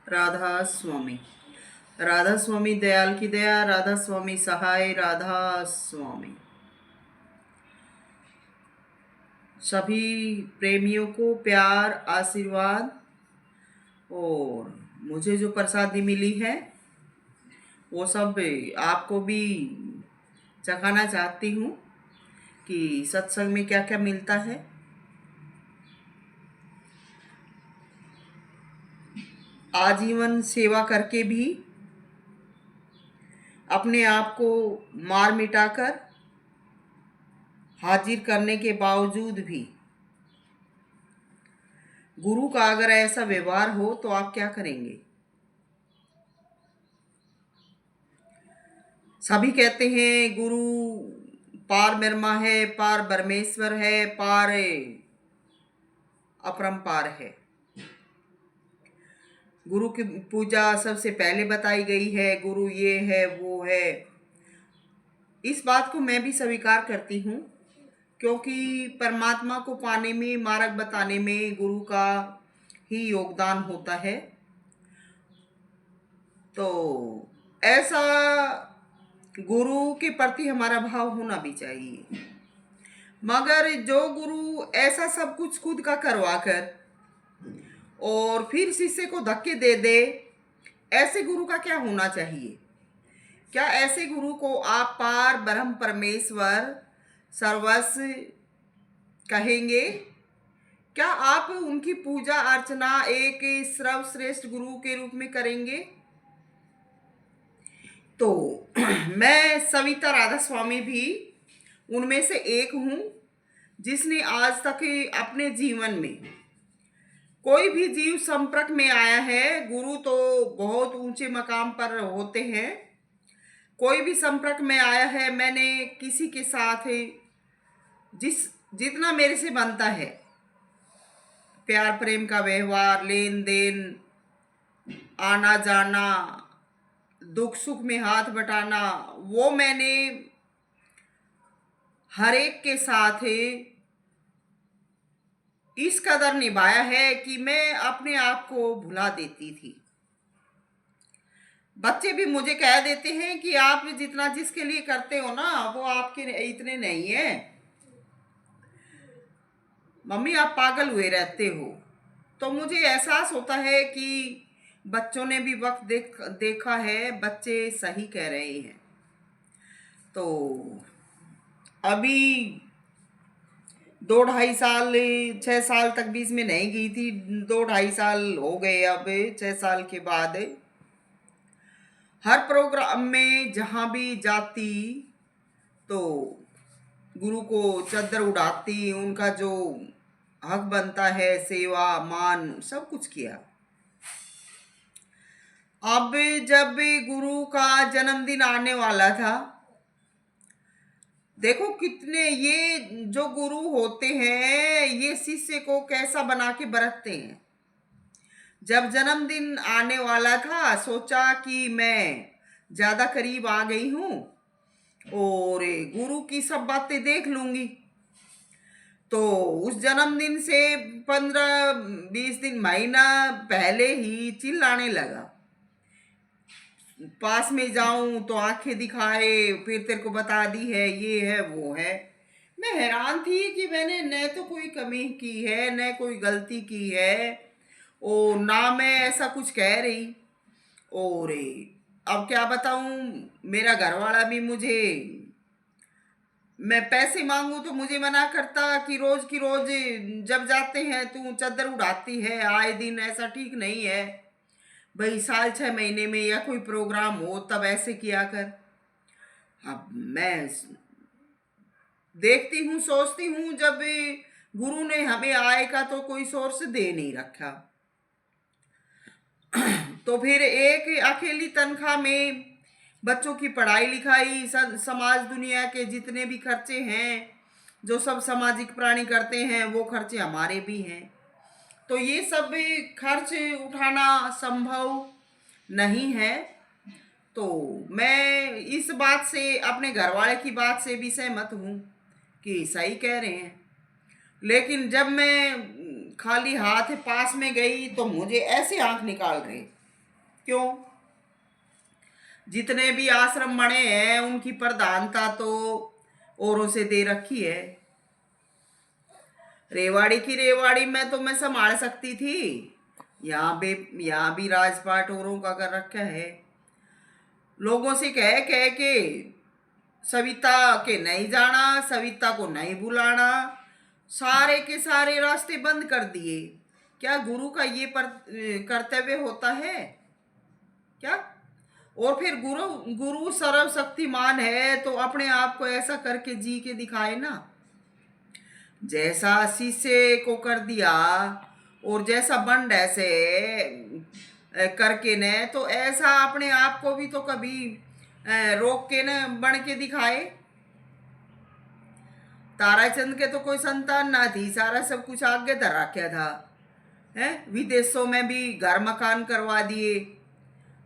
राधा स्वामी। राधा स्वामी दयाल की दया, राधा स्वामी सहाय, राधा स्वामी। सभी प्रेमियों को प्यार, आशीर्वाद। और मुझे जो प्रसादी मिली है वो सब आपको भी चखाना चाहती हूँ कि सत्संग में क्या क्या मिलता है। आजीवन सेवा करके भी, अपने आप को मार मिटाकर, हाजिर करने के बावजूद भी गुरु का अगर ऐसा व्यवहार हो तो आप क्या करेंगे। सभी कहते हैं गुरु पार ब्रह्मा है, पार परमेश्वर है, पार अपरंपार है। गुरु की पूजा सबसे पहले बताई गई है, गुरु ये है वो है। इस बात को मैं भी स्वीकार करती हूँ, क्योंकि परमात्मा को पाने में, मार्ग बताने में गुरु का ही योगदान होता है। तो ऐसा गुरु के प्रति हमारा भाव होना भी चाहिए। मगर जो गुरु ऐसा सब कुछ खुद का करवा कर और फिर शिष्य को धक्के दे दे, ऐसे गुरु का क्या होना चाहिए। क्या ऐसे गुरु को आप पार ब्रह्म परमेश्वर सर्वस्व कहेंगे? क्या आप उनकी पूजा अर्चना एक सर्वश्रेष्ठ गुरु के रूप में करेंगे? तो मैं सविता राधा स्वामी भी उनमें से एक हूँ, जिसने आज तक अपने जीवन में कोई भी जीव संपर्क में आया है। गुरु तो बहुत ऊंचे मकाम पर होते हैं। कोई भी संपर्क में आया है, मैंने किसी के साथ जितना मेरे से बनता है, प्यार प्रेम का व्यवहार, लेन देन, आना जाना, दुख सुख में हाथ बटाना, वो मैंने हर एक के साथ इस कदर निभाया है कि मैं अपने आप को भुला देती थी। बच्चे भी मुझे कह देते हैं कि आप जितना जिसके लिए करते हो ना, वो आपके इतने नहीं है। मम्मी आप पागल हुए रहते हो। तो मुझे एहसास होता है कि बच्चों ने भी वक्त देखा है, बच्चे सही कह रहे हैं। तो अभी 2-2.5 साल, 6 साल तक भी इसमें नहीं गई थी। 2-2.5 साल हो गए। अब 6 साल के बाद हर प्रोग्राम में जहाँ भी जाती तो गुरु को चद्दर उड़ाती, उनका जो हक बनता है, सेवा मान सब कुछ किया। अब जब गुरु का जन्मदिन आने वाला था, देखो कितने ये जो गुरु होते हैं ये शिष्य को कैसा बना के बरतते हैं। जब जन्मदिन आने वाला था, सोचा कि मैं ज्यादा करीब आ गई हूँ और गुरु की सब बातें देख लूंगी। तो उस जन्मदिन से 15-20 दिन, महीना पहले ही चिल्लाने लगा। पास में जाऊं तो आंखें दिखाए, फिर तेरे को बता दी है, ये है वो है। मैं हैरान थी कि मैंने न तो कोई कमी की है, न कोई गलती की है, और ना मैं ऐसा कुछ कह रही। और अब क्या बताऊं, मेरा घरवाला भी मुझे, मैं पैसे मांगू तो मुझे मना करता कि रोज की रोज जब जाते हैं तू चद्दर उड़ाती है आए दिन, ऐसा ठीक नहीं है भाई। साल 6 महीने में या कोई प्रोग्राम हो तब ऐसे किया कर। अब मैं देखती हूँ, सोचती हूँ, जब गुरु ने हमें आय का तो कोई सोर्स दे नहीं रखा, तो फिर एक अकेली तनख्वाह में बच्चों की पढ़ाई लिखाई, समाज दुनिया के जितने भी खर्चे हैं, जो सब सामाजिक प्राणी करते हैं, वो खर्चे हमारे भी हैं। तो ये सब खर्च उठाना संभव नहीं है। तो मैं इस बात से, अपने घरवाले की बात से भी सहमत हूँ कि सही कह रहे हैं। लेकिन जब मैं खाली हाथ पास में गई तो मुझे ऐसे आंख निकाल रहे क्यों? जितने भी आश्रम बने हैं उनकी प्रधानता तो औरों से दे रखी है। रेवाड़ी की रेवाड़ी में तो मैं संभाल सकती थी, यहाँ भी राजपाट औरों का कर रखा है। लोगों से कह कह के सविता के नहीं जाना, सविता को नहीं बुलाना, सारे के सारे रास्ते बंद कर दिए। क्या गुरु का ये कर्तव्य होता है क्या? और फिर गुरु गुरु सर्वशक्तिमान है तो अपने आप को ऐसा करके जी के दिखाए ना। जैसा शिष्य को कर दिया और जैसा बंड ऐसे करके ने, तो ऐसा अपने आप को भी तो कभी रोक के न बन के दिखाए। ताराचंद के तो कोई संतान ना थी, सारा सब कुछ आगे धर रखा था है। विदेशों में भी घर मकान करवा दिए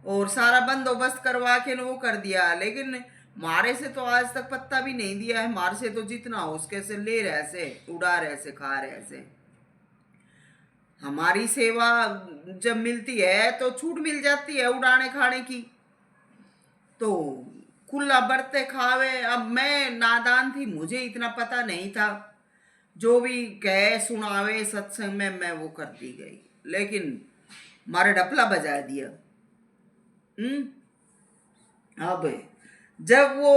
और सारा बंदोबस्त करवा के वो कर दिया, लेकिन मारे से तो आज तक पत्ता भी नहीं दिया है। मारे से तो जितना हो उसके से ले रहे से, उड़ा रहे से, खा रहे से। हमारी सेवा जब मिलती है तो छूट मिल जाती है उड़ाने खाने की, तो खुला बरते खावे। अब मैं नादान थी, मुझे इतना पता नहीं था। जो भी कहे सुनावे सत्संग में मैं वो करती गई, लेकिन मारे डपला बजा दिया। अब जब वो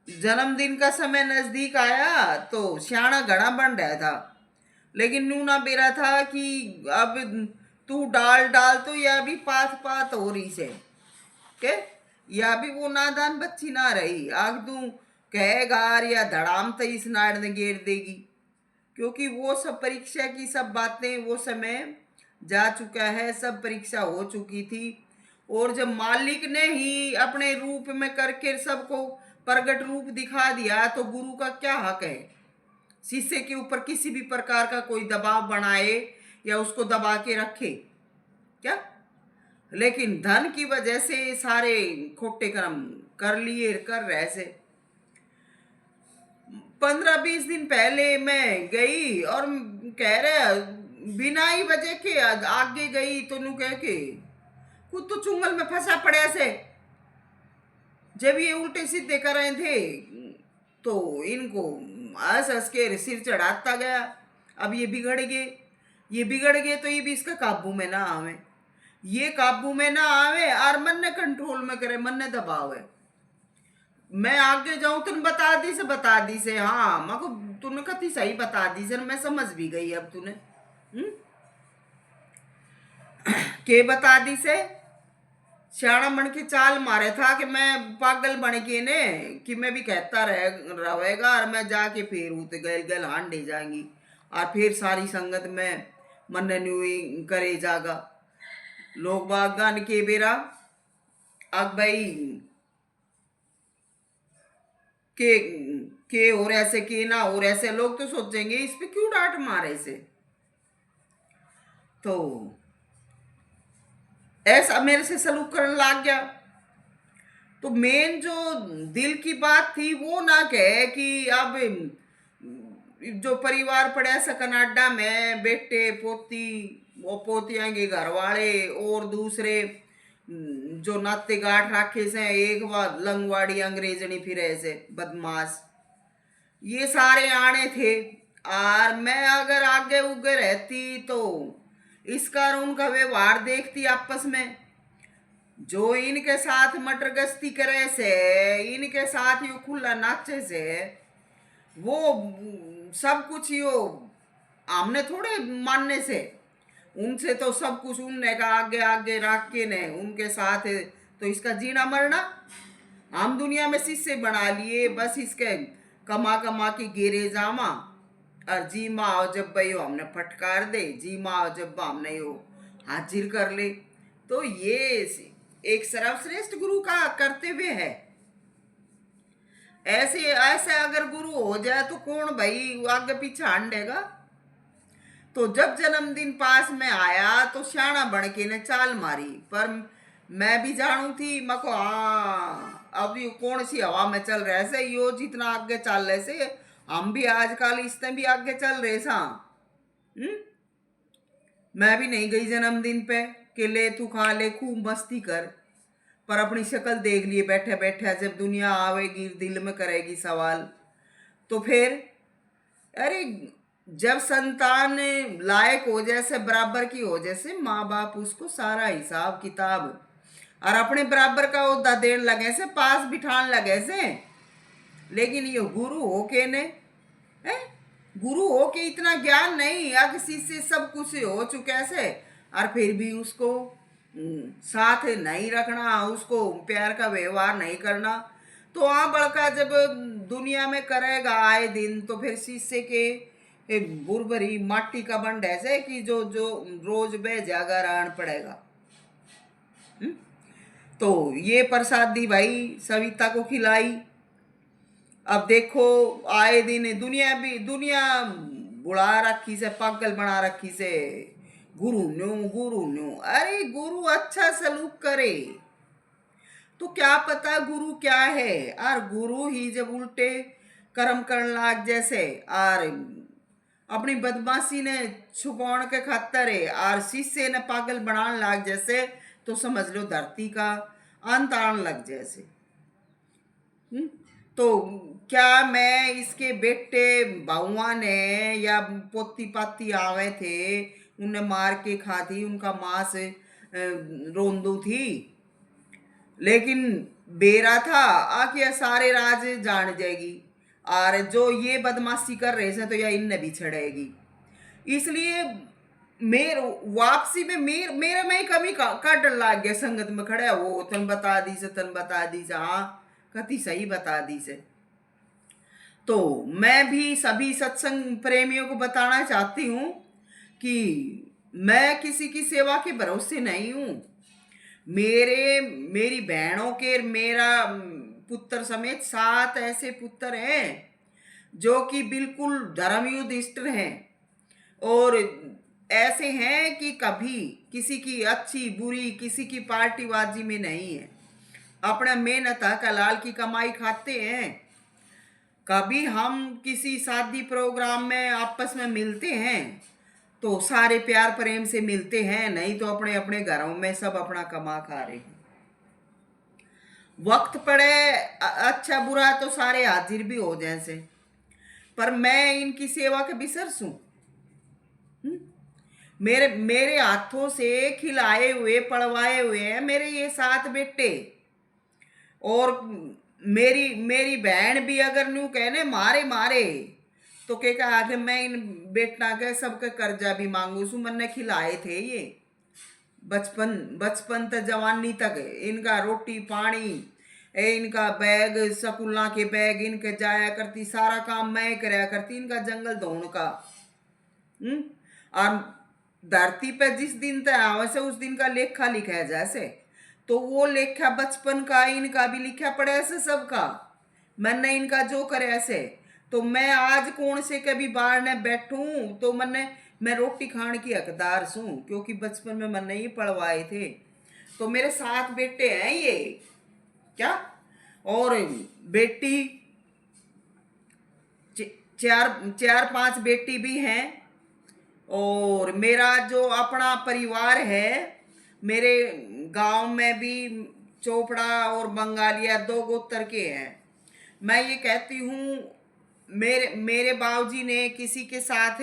जन्मदिन का समय नजदीक आया तो श्याणा घड़ा बन रहा था, लेकिन नूना बेरा था कि अब तू डाल डाल तो यह भी पात पात हो रही से के, या भी वो नादान बच्ची ना रही। आग तू कहेगा या धड़ाम तो इस नाड़ ने घेर देगी, क्योंकि वो सब परीक्षा की सब बातें वो समय जा चुका है, सब परीक्षा हो चुकी थी। और जब मालिक ने ही अपने रूप में करके सबको प्रगट रूप दिखा दिया तो गुरु का क्या हक है शिष्य के ऊपर किसी भी प्रकार का कोई दबाव बनाए या उसको दबा के रखे क्या? लेकिन धन की वजह से सारे खोटे कर्म कर लिए कर रहे से। 15-20 दिन पहले मैं गई और कह रहे बिना ही वजह के आगे गई तो नू कह के खुद तो चुंगल में फंसा पड़े से। जब ये उल्टे सीधे कर रहे थे तो इनको हंस हंस के सिर चढ़ाता गया। अब ये बिगड़ गए तो ये भी इसका काबू में ना आवे, ये काबू में ना आवे और मन ने कंट्रोल में करे, मन ने दबावे। मैं आगे जाऊं तुम बता दी से हाँ मको तूने कति सही बता दी सर, मैं समझ भी गई। अब तूने के बता दी से श्याणा मन की चाल मारे था कि मैं पागल बन के ने कि मैं भी कहता रहेगा और मैं जाके फिर उते गल गल हांडे जाएंगी और फिर सारी संगत में मन न्यू करे जागा। लोग बागान के बेरा अब भाई के और ऐसे के ना और ऐसे, लोग तो सोचेंगे इस पे क्यों डांट मारे से। तो ऐसा मेरे से सलूक करने लग गया। तो मेन जो दिल की बात थी वो ना कहे कि अब जो परिवार पड़े ऐसा कनाडा में बेटे पोती वो पोतियां के घर वाले और दूसरे जो नाते गांठ राखे से, एक बार लंगवाड़ी अंग्रेजनी फिर ऐसे बदमाश ये सारे आने थे। और मैं अगर आगे उगे रहती तो इसका और उनका व्यवहार देखती आपस में, जो इनके साथ मटर गश्ती करे से, इनके साथ यो खुला नाचे से, वो सब कुछ यो हमने थोड़े मानने से, उनसे तो सब कुछ उनने का आगे आगे रख के ने उनके साथ तो इसका जीना मरना। हम दुनिया में शिष्य बना लिए, बस इसके कमा कमा के गिरे जामा और जी माँ जब भाई हमने फटकार दे, जी माँ जब हमने यो हाजिर कर ले। तो ये एक सर्वश्रेष्ठ गुरु का कर्तव्य है। ऐसे ऐसे अगर गुरु हो जाए तो कौन भाई आगे पीछे हांडेगा। तो जब जन्मदिन पास में आया तो श्याणा बन के ने चाल मारी, पर मैं भी जानू थी मको हाँ अब ये कौन सी हवा में चल रहे से, यो जितना आगे चल रहे से हम भी आजकल इससे भी आगे चल रहे सा। मैं भी नहीं गई जन्मदिन पे कि ले तू खा ले, खूब मस्ती कर, पर अपनी शक्ल देख लिए बैठे बैठे, जब दुनिया आवेगी दिल में करेगी सवाल, तो फिर अरे जब संतान लायक हो जैसे, बराबर की हो जैसे, माँ बाप उसको सारा हिसाब किताब और अपने बराबर का ओहदा देने लगे से, पास बिठाने लगे से। लेकिन ये गुरु हो के ने है, गुरु हो के इतना ज्ञान नहीं, या किसी से सब कुछ हो चुके से, और फिर भी उसको साथ नहीं रखना, उसको प्यार का व्यवहार नहीं करना। तो वहाँ बड़का जब दुनिया में करेगा आए दिन, तो फिर शीशे के बुरबरी माटी का बंड ऐसे कि जो जो रोज बे जागा रहना पड़ेगा। तो ये प्रसाद दी भाई, सविता को खिलाई। अब देखो आए दिन दुनिया बुला रखी से, पागल बना रखी से, गुरु न्यू। अरे गुरु अच्छा सलूक करे तो क्या पता गुरु क्या है, और गुरु ही जब उल्टे कर्म करने लाग जैसे, और अपनी बदमाशी ने छुपाने के खातर है, और शिष्य ने पागल बनाने लाग जैसे, तो समझ लो धरती का अंत आने लग जैसे। तो क्या मैं इसके बेटे बाउआ ने या पोती पाती आवे थे, उन्हें मार के खाती, उनका मांस रोंदू थी, लेकिन बेरा था आके सारे राज जान जाएगी, और जो ये बदमाशी कर रहे थे तो यह इनने भी छड़ेगी। इसलिए मेर वापसी में मेरा में कमी का डर लाग गया, संगत में खड़ा वो तन बता दी से, हाँ कति सही बता दी से। तो मैं भी सभी सत्संग प्रेमियों को बताना चाहती हूँ कि मैं किसी की सेवा के भरोसे नहीं हूँ। मेरी बहनों के, मेरा पुत्र समेत 7 ऐसे पुत्र हैं जो कि बिल्कुल धर्मयुद्ध हैं, और ऐसे हैं कि कभी किसी की अच्छी बुरी, किसी की पार्टीबाजी में नहीं है, अपना मेहनत हलाल की कमाई खाते हैं। कभी हम किसी शादी प्रोग्राम में आपस में मिलते हैं तो सारे प्यार प्रेम से मिलते हैं, नहीं तो अपने अपने घरों में सब अपना कमा खा रहे हैं। वक्त पड़े अच्छा बुरा तो सारे हाजिर भी हो जैसे, पर मैं इनकी सेवा के बिसरसूं। मेरे मेरे हाथों से खिलाए हुए पढ़वाए हुए हैं मेरे ये 7 बेटे, और मेरी मेरी बहन भी अगर न्यू कहने मारे मारे तो के आगे मैं इन बेटा के सबके कर्जा भी मांगू सू। मैंने खिलाए थे ये बचपन तक जवानी तक, इनका रोटी पानी, इनका बैग स्कूल के बैग इनके जाया करती, सारा काम मैं कराया करती, इनका जंगल धोन का। और धरती पे जिस दिन तक आवे से उस दिन का लेखा लिखा है जैसे, तो वो लेखा बचपन का इनका भी लिखा पड़े ऐसे सबका। मैंने इनका जो करे ऐसे, तो मैं आज कौन से कभी बाहर न बैठूं तो मैं रोटी खाने की हकदार सूं, क्योंकि बचपन में मैंने ही पढ़वाए थे। तो मेरे 7 बेटे हैं ये क्या, और बेटी 4-5 बेटी भी हैं। और मेरा जो अपना परिवार है, मेरे गांव में भी चोपड़ा और बंगालिया 2 गोत्र के हैं। मैं ये कहती हूँ मेरे मेरे बाबूजी ने किसी के साथ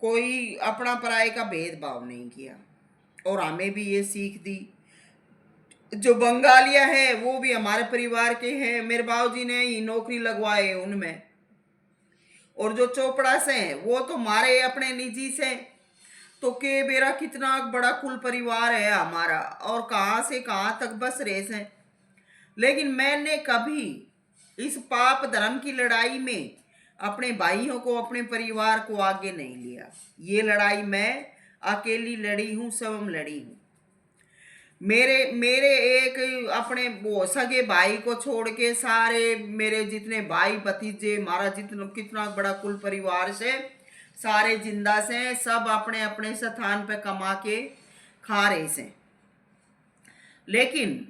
कोई अपना पराये का भेदभाव नहीं किया, और हमें भी ये सीख दी। जो बंगालिया है वो भी हमारे परिवार के हैं, मेरे बाबूजी ने ही नौकरी लगवाए उनमें। और जो चोपड़ा से हैं वो तो हमारे अपने निजी से। तो के मेरा कितना बड़ा कुल परिवार है हमारा, और कहाँ से कहाँ तक बस रहे हैं। लेकिन मैंने कभी इस पाप धर्म की लड़ाई में अपने भाइयों को, अपने परिवार को आगे नहीं लिया। ये लड़ाई मैं अकेली लड़ी हूँ, स्वयं लड़ी हूँ। मेरे मेरे एक अपने वो सगे भाई को छोड़ के सारे मेरे जितने भाई भतीजे, हमारा जितना कितना बड़ा कुल परिवार से सारे जिंदा से, सब अपने अपने स्थान पे कमा के खा रहे से। लेकिन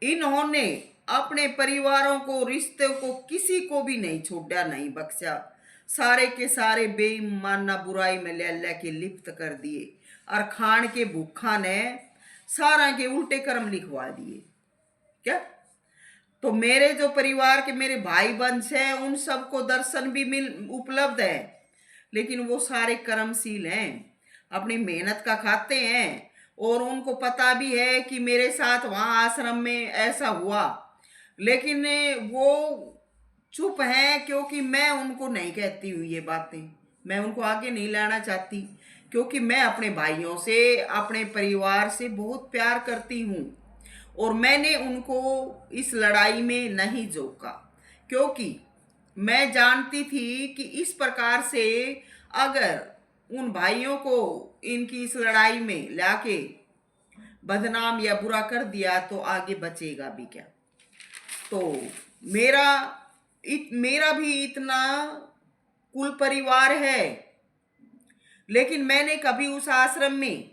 इन्होंने अपने परिवारों को, रिश्ते को, किसी को भी नहीं छोड़ा, नहीं बख्शा। सारे के सारे बेईमाना बुराई में ले के लिप्त कर दिए, और खान के भूखा ने सारा के उल्टे कर्म लिखवा दिए क्या। तो मेरे जो परिवार के मेरे भाई वंश हैं उन सबको दर्शन भी मिल उपलब्ध है, लेकिन वो सारे कर्मशील हैं, अपनी मेहनत का खाते हैं। और उनको पता भी है कि मेरे साथ वहाँ आश्रम में ऐसा हुआ, लेकिन वो चुप हैं क्योंकि मैं उनको नहीं कहती हूँ ये बातें, मैं उनको आगे नहीं लाना चाहती, क्योंकि मैं अपने भाइयों से अपने परिवार से बहुत प्यार करती हूँ। और मैंने उनको इस लड़ाई में नहीं जोका, क्योंकि मैं जानती थी कि इस प्रकार से अगर उन भाइयों को इनकी इस लड़ाई में लाके बदनाम या बुरा कर दिया तो आगे बचेगा भी क्या। तो मेरा मेरा भी इतना कुल परिवार है, लेकिन मैंने कभी उस आश्रम में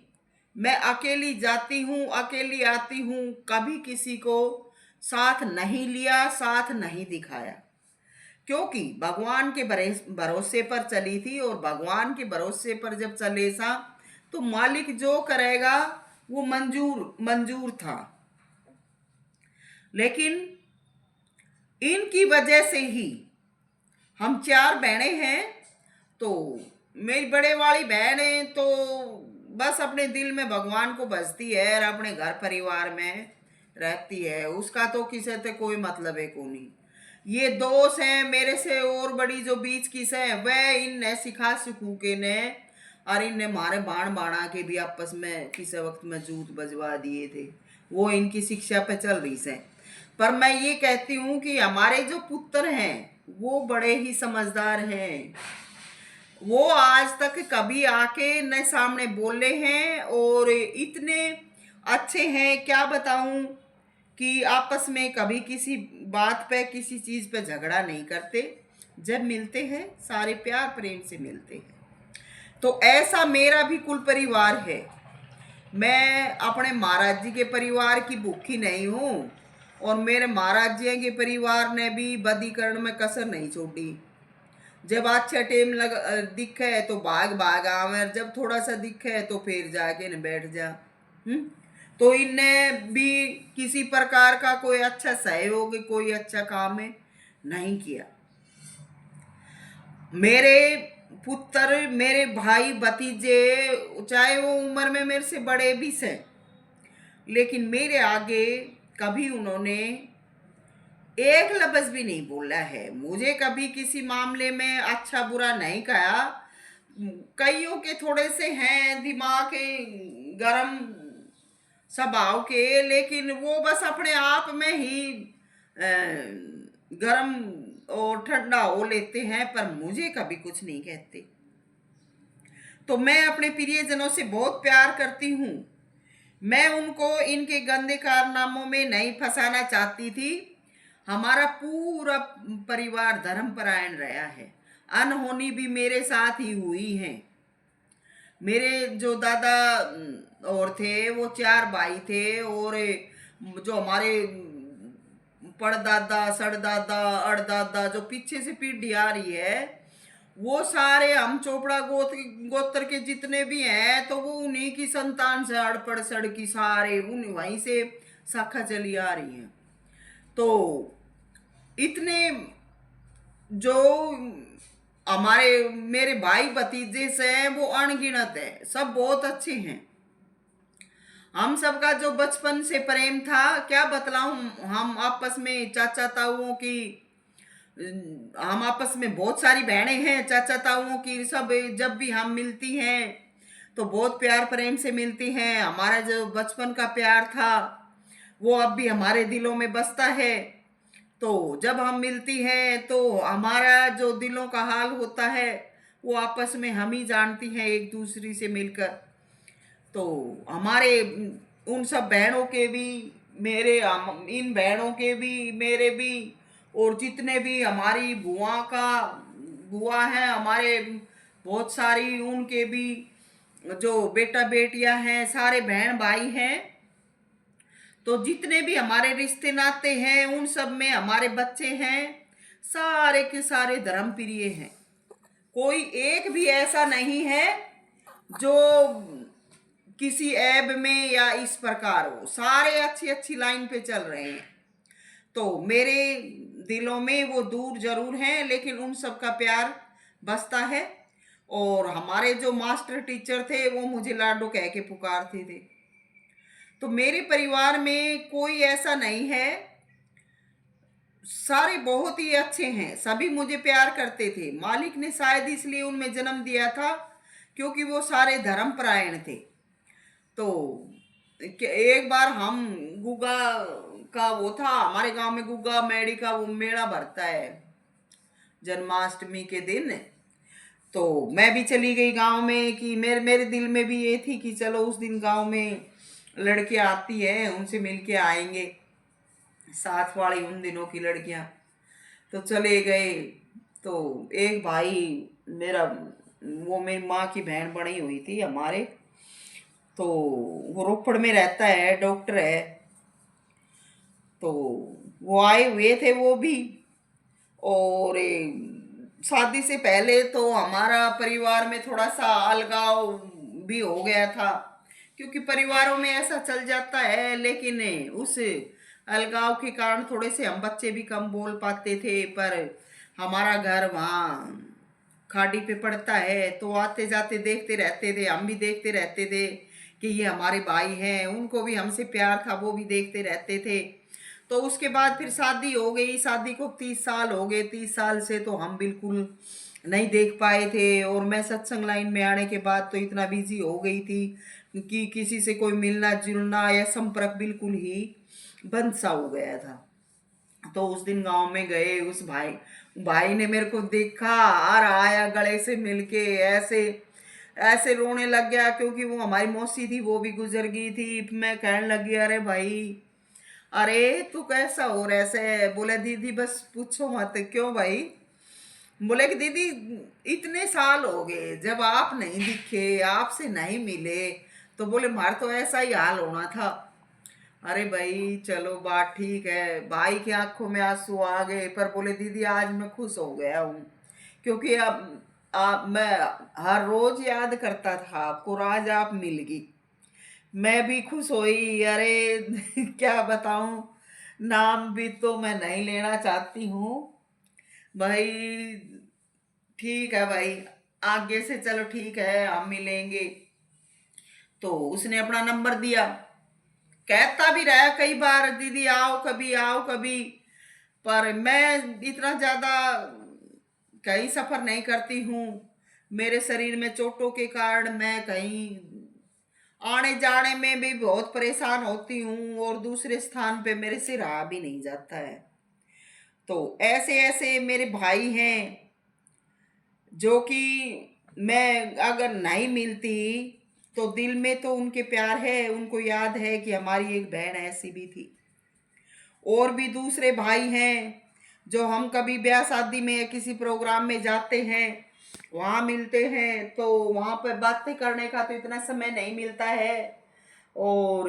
मैं अकेली जाती हूँ अकेली आती हूँ, कभी किसी को साथ नहीं लिया, साथ नहीं दिखाया, क्योंकि भगवान के भरोसे पर चली थी। और भगवान के भरोसे पर जब चले सा तो मालिक जो करेगा वो मंजूर मंजूर था। लेकिन इनकी वजह से ही हम 4 बहनें हैं। तो मेरी बड़े वाली बहन है तो बस अपने दिल में भगवान को बसती है और अपने घर परिवार में रहती है, उसका तो किसी से कोई मतलब है को नहीं। ये दोस्त हैं मेरे से और बड़ी जो बीच की से वह इनने सिखा सिखू के ने और इनने मारे बाण बाणा के भी आपस में किसी वक्त में जूत बजवा दिए थे, वो इनकी शिक्षा पे चल रही से। पर मैं ये कहती हूँ कि हमारे जो पुत्र हैं वो बड़े ही समझदार हैं, वो आज तक कभी आके न सामने बोले हैं और इतने अच्छे हैं क्या बताऊं कि आपस में कभी किसी बात पे किसी चीज पे झगड़ा नहीं करते, जब मिलते हैं सारे प्यार प्रेम से मिलते हैं। तो ऐसा मेरा भी कुल परिवार है। मैं अपने महाराज जी के परिवार की भूखी नहीं हूँ और मेरे महाराज जी के परिवार ने भी बदीकरण में कसर नहीं छोड़ी। जब अच्छा टेम लग दिखे तो भाग भाग आवे, जब थोड़ा सा दिखे तो फिर जाके न बैठ जा। तो इनने भी किसी प्रकार का कोई अच्छा सहयोग कोई अच्छा काम है नहीं किया। मेरे पुत्र मेरे भाई भतीजे चाहे वो उम्र में मेरे से बड़े भी से, लेकिन मेरे आगे कभी उन्होंने एक लफ्ज भी नहीं बोला है, मुझे कभी किसी मामले में अच्छा बुरा नहीं कहा। कईयों के थोड़े से हैं दिमाग के गरम स्वभाव के, लेकिन वो बस अपने आप में ही गरम और ठंडा हो लेते हैं, पर मुझे कभी कुछ नहीं कहते। तो मैं अपने प्रियजनों से बहुत प्यार करती हूँ, मैं उनको इनके गंदे कारनामों में नहीं फंसाना चाहती थी। हमारा पूरा परिवार धर्मपरायण रहा है, अनहोनी भी मेरे साथ ही हुई है। मेरे जो दादा और थे वो 4 भाई थे, और जो हमारे पड़दादा सड़दादा अड़दादा जो पीछे से पीढ़ी आ रही है वो सारे हम चोपड़ा गोत्र के जितने भी हैं तो वो उन्हीं की संतान से अड़पड़ सड़ की सारे उन वहीं से शाखा चली आ रही है। तो इतने जो हमारे मेरे भाई भतीजे से हैं वो अनगिनत है, सब बहुत अच्छे हैं। हम सबका जो बचपन से प्रेम था क्या बतलाऊं, हम आपस में चाचा ताऊओं की हम आपस में बहुत सारी बहनें हैं चाचा ताऊओं की, सब जब भी हम मिलती हैं तो बहुत प्यार प्रेम से मिलती हैं। हमारा जो बचपन का प्यार था वो अब भी हमारे दिलों में बसता है। तो जब हम मिलती हैं तो हमारा जो दिलों का हाल होता है वो आपस में हम ही जानती हैं एक दूसरी से मिलकर। तो हमारे उन सब बहनों के भी मेरे इन बहनों के भी मेरे भी और जितने भी हमारी बुआ हैं हमारे बहुत सारी, उनके भी जो बेटा बेटियां हैं सारे बहन भाई हैं। तो जितने भी हमारे रिश्ते नाते हैं उन सब में हमारे बच्चे हैं, सारे के सारे धर्म प्रिय हैं। कोई एक भी ऐसा नहीं है जो किसी ऐब में या इस प्रकार हो, सारे अच्छी अच्छी लाइन पे चल रहे हैं। तो मेरे दिलों में वो दूर जरूर हैं, लेकिन उन सब का प्यार बसता है। और हमारे जो मास्टर टीचर थे वो मुझे लाडो कह के पुकारते थे। तो मेरे परिवार में कोई ऐसा नहीं है, सारे बहुत ही अच्छे हैं, सभी मुझे प्यार करते थे। मालिक ने शायद इसलिए उनमें जन्म दिया था क्योंकि वो सारे धर्मपरायण थे। तो एक बार हम गुगा का वो था, हमारे गांव में गुगा मेड़ी का वो मेला भरता है जन्माष्टमी के दिन। तो मैं भी चली गई गांव में कि मेरे मेरे दिल में भी ये थी कि चलो उस दिन गांव में लड़कियां आती है, उनसे मिलके आएंगे, साथ वाली उन दिनों की लड़कियां। तो चले गए। तो एक भाई मेरा, वो मेरी माँ की बहन बनी हुई थी हमारे, तो वो रोपड़ में रहता है, डॉक्टर है। तो वो आए हुए थे वो भी। और शादी से पहले तो हमारा परिवार में थोड़ा सा अलगाव भी हो गया था, क्योंकि परिवारों में ऐसा चल जाता है। लेकिन उस अलगाव के कारण थोड़े से हम बच्चे भी कम बोल पाते थे। पर हमारा घर वहाँ खाड़ी पे पड़ता है, तो आते जाते देखते रहते थे, हम भी देखते रहते थे कि ये हमारे भाई हैं। उनको भी हमसे प्यार था, वो भी देखते रहते थे। तो उसके बाद फिर शादी हो गई, शादी को 30 साल हो गए। 30 साल से तो हम बिल्कुल नहीं देख पाए थे। और मैं सत्संग लाइन में आने के बाद तो इतना बिजी हो गई थी कि किसी से कोई मिलना जुलना या संपर्क बिल्कुल ही बंद सा हो गया था। तो उस दिन गांव में गए, उस भाई भाई ने मेरे को देखा और आया, गले से मिलके ऐसे ऐसे रोने लग गया, क्योंकि वो हमारी मौसी थी, वो भी गुजर गई थी। मैं कहने लगी, अरे भाई, अरे तू कैसा हो रहा है ऐसे? बोले दीदी बस पूछो मत। क्यों भाई? बोले कि दीदी इतने साल हो गए, जब आप नहीं दिखे, आपसे नहीं मिले, तो बोले मार तो ऐसा ही हाल होना था। अरे भाई चलो बात ठीक है, भाई की आंखों में आंसू आ गए। पर बोले दीदी आज मैं खुश हो गया हूँ, क्योंकि अब आप मैं हर रोज याद करता था आपको, और आज आप मिल गई, मैं भी खुश हुई। अरे क्या बताऊं, नाम भी तो मैं नहीं लेना चाहती हूँ भाई। ठीक है भाई, आगे से चलो ठीक है, हम मिलेंगे। तो उसने अपना नंबर दिया, कहता भी रहा कई बार, दीदी आओ कभी, आओ कभी। पर मैं इतना ज्यादा कहीं सफर नहीं करती हूँ। मेरे शरीर में चोटों के कारण मैं कहीं आने जाने में भी बहुत परेशान होती हूँ, और दूसरे स्थान पे मेरे से रहा भी नहीं जाता है। तो ऐसे ऐसे मेरे भाई हैं जो कि मैं अगर नहीं मिलती तो दिल में तो उनके प्यार है, उनको याद है कि हमारी एक बहन ऐसी भी थी। और भी दूसरे भाई हैं जो हम कभी ब्याह शादी में या किसी प्रोग्राम में जाते हैं, वहाँ मिलते हैं, तो वहाँ पर बातें करने का तो इतना समय नहीं मिलता है। और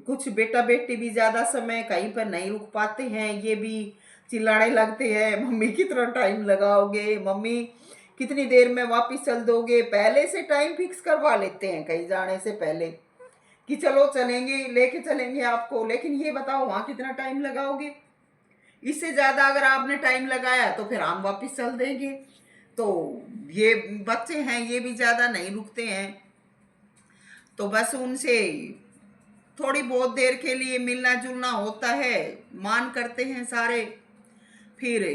कुछ बेटा बेटी भी ज़्यादा समय कहीं पर नहीं रुक पाते हैं, ये भी चिल्लाने लगते हैं, मम्मी कितना टाइम लगाओगे, मम्मी कितनी देर में वापस चल दोगे। पहले से टाइम फिक्स करवा लेते हैं कहीं जाने से पहले कि चलो चलेंगे, लेके चलेंगे आपको, लेकिन ये बताओ वहाँ कितना टाइम लगाओगे। इससे ज़्यादा अगर आपने टाइम लगाया तो फिर हम वापस चल देंगे। तो ये बच्चे हैं, ये भी ज़्यादा नहीं रुकते हैं। तो बस उनसे थोड़ी बहुत देर के लिए मिलना जुलना होता है, मान करते हैं सारे। फिर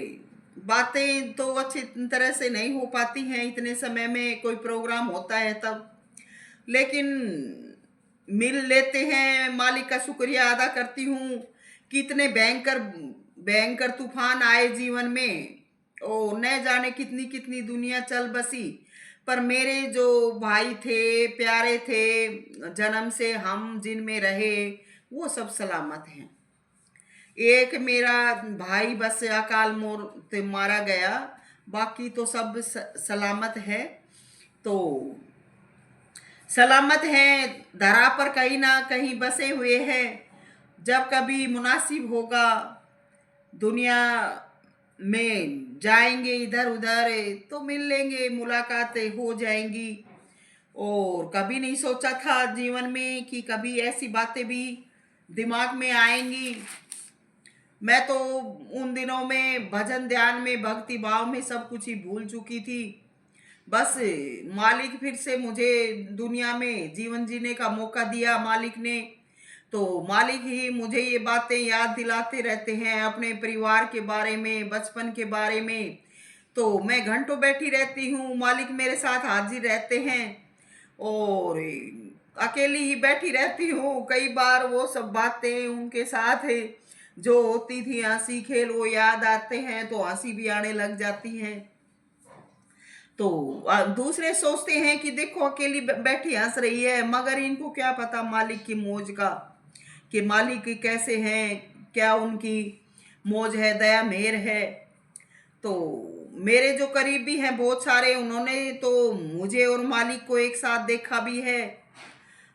बातें तो अच्छी तरह से नहीं हो पाती हैं, इतने समय में कोई प्रोग्राम होता है तब। लेकिन मिल लेते हैं, मालिक का शुक्रिया अदा करती हूँ। कितने भयंकर भयंकर तूफान आए जीवन में, ओ न जाने कितनी कितनी दुनिया चल बसी, पर मेरे जो भाई थे, प्यारे थे, जन्म से हम जिनमें रहे, वो सब सलामत हैं। एक मेरा भाई बस अकाल मौत मारा गया, बाकी तो सब सलामत है। तो सलामत हैं, धरा पर कहीं ना कहीं बसे हुए हैं। जब कभी मुनासिब होगा दुनिया में जाएंगे इधर उधर, तो मिल लेंगे, मुलाकातें हो जाएंगी। और कभी नहीं सोचा था जीवन में कि कभी ऐसी बातें भी दिमाग में आएंगी। मैं तो उन दिनों में भजन ध्यान में भक्ति भाव में सब कुछ ही भूल चुकी थी। बस मालिक फिर से मुझे दुनिया में जीवन जीने का मौका दिया मालिक ने। तो मालिक ही मुझे ये बातें याद दिलाते रहते हैं अपने परिवार के बारे में, बचपन के बारे में। तो मैं घंटों बैठी रहती हूँ, मालिक मेरे साथ हाजिर रहते हैं और अकेली ही बैठी रहती हूँ। कई बार वो सब बातें उनके साथ है जो होती थी, हंसी खेल, वो याद आते हैं तो हंसी भी आने लग जाती है। तो दूसरे सोचते हैं कि देखो अकेली बैठी हंस रही है, मगर इनको क्या पता मालिक की मौज का, कि मालिक कैसे हैं, क्या उनकी मौज है, दया मेहर है। तो मेरे जो करीबी हैं बहुत सारे, उन्होंने तो मुझे और मालिक को एक साथ देखा भी है।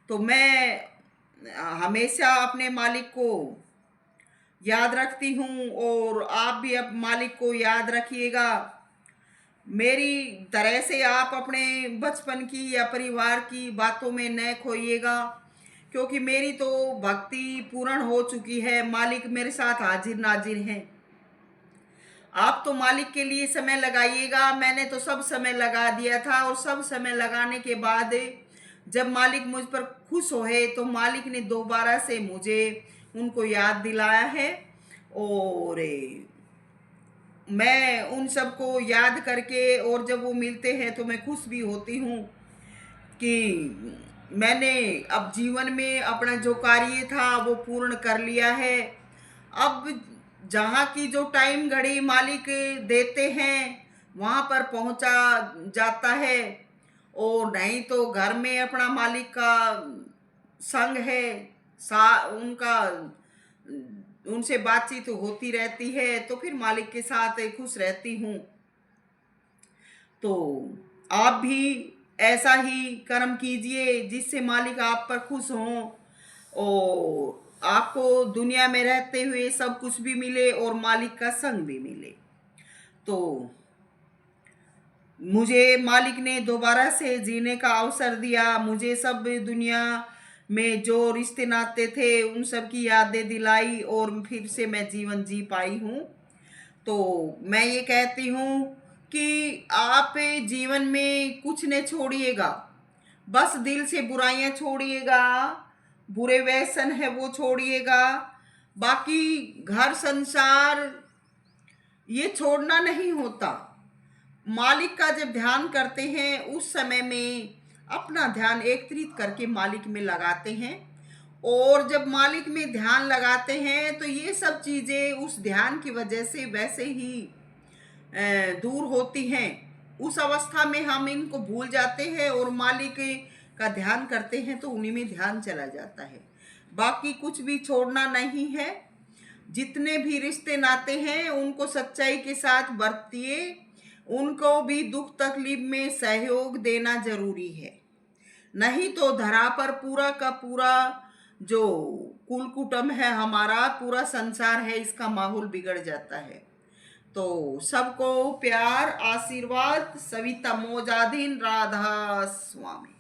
तो मैं हमेशा अपने मालिक को याद रखती हूँ और आप भी अब मालिक को याद रखिएगा। मेरी तरह से आप अपने बचपन की या परिवार की बातों में न खोइएगा, क्योंकि मेरी तो भक्ति पूर्ण हो चुकी है। मालिक मेरे साथ हाजिर नाजिर हैं। आप तो मालिक के लिए समय लगाइएगा। मैंने तो सब समय लगा दिया था और सब समय लगाने के बाद जब मालिक मुझ पर खुश होए तो मालिक ने दोबारा से मुझे उनको याद दिलाया है। और मैं उन सबको याद करके और जब वो मिलते हैं तो मैं खुश भी होती हूँ कि मैंने अब जीवन में अपना जो कार्य था वो पूर्ण कर लिया है। अब जहाँ की जो टाइम घड़ी मालिक देते हैं वहाँ पर पहुँचा जाता है, और नहीं तो घर में अपना मालिक का संग है, सा उनका उनसे बातचीत होती रहती है, तो फिर मालिक के साथ खुश रहती हूँ। तो आप भी ऐसा ही कर्म कीजिए जिससे मालिक आप पर खुश हों और आपको दुनिया में रहते हुए सब कुछ भी मिले और मालिक का संग भी मिले। तो मुझे मालिक ने दोबारा से जीने का अवसर दिया, मुझे सब दुनिया में जो रिश्ते नाते थे उन सब की यादें दिलाई और फिर से मैं जीवन जी पाई हूँ। तो मैं ये कहती हूँ कि आप जीवन में कुछ न छोड़िएगा, बस दिल से बुराइयां छोड़िएगा, बुरे व्यसन है वो छोड़िएगा। बाकी घर संसार ये छोड़ना नहीं होता। मालिक का जब ध्यान करते हैं उस समय में अपना ध्यान एकत्रित करके मालिक में लगाते हैं, और जब मालिक में ध्यान लगाते हैं तो ये सब चीज़ें उस ध्यान की वजह से वैसे ही दूर होती हैं। उस अवस्था में हम इनको भूल जाते हैं और मालिक का ध्यान करते हैं तो उन्हीं में ध्यान चला जाता है। बाकी कुछ भी छोड़ना नहीं है। जितने भी रिश्ते नाते हैं उनको सच्चाई के साथ बरतिए, उनको भी दुख तकलीफ में सहयोग देना जरूरी है। नहीं तो धरा पर पूरा का पूरा जो कुल कुटुंब है, हमारा पूरा संसार है, इसका माहौल बिगड़ जाता है। तो सबको प्यार आशीर्वाद। सविता मोजाधीन, राधा स्वामी।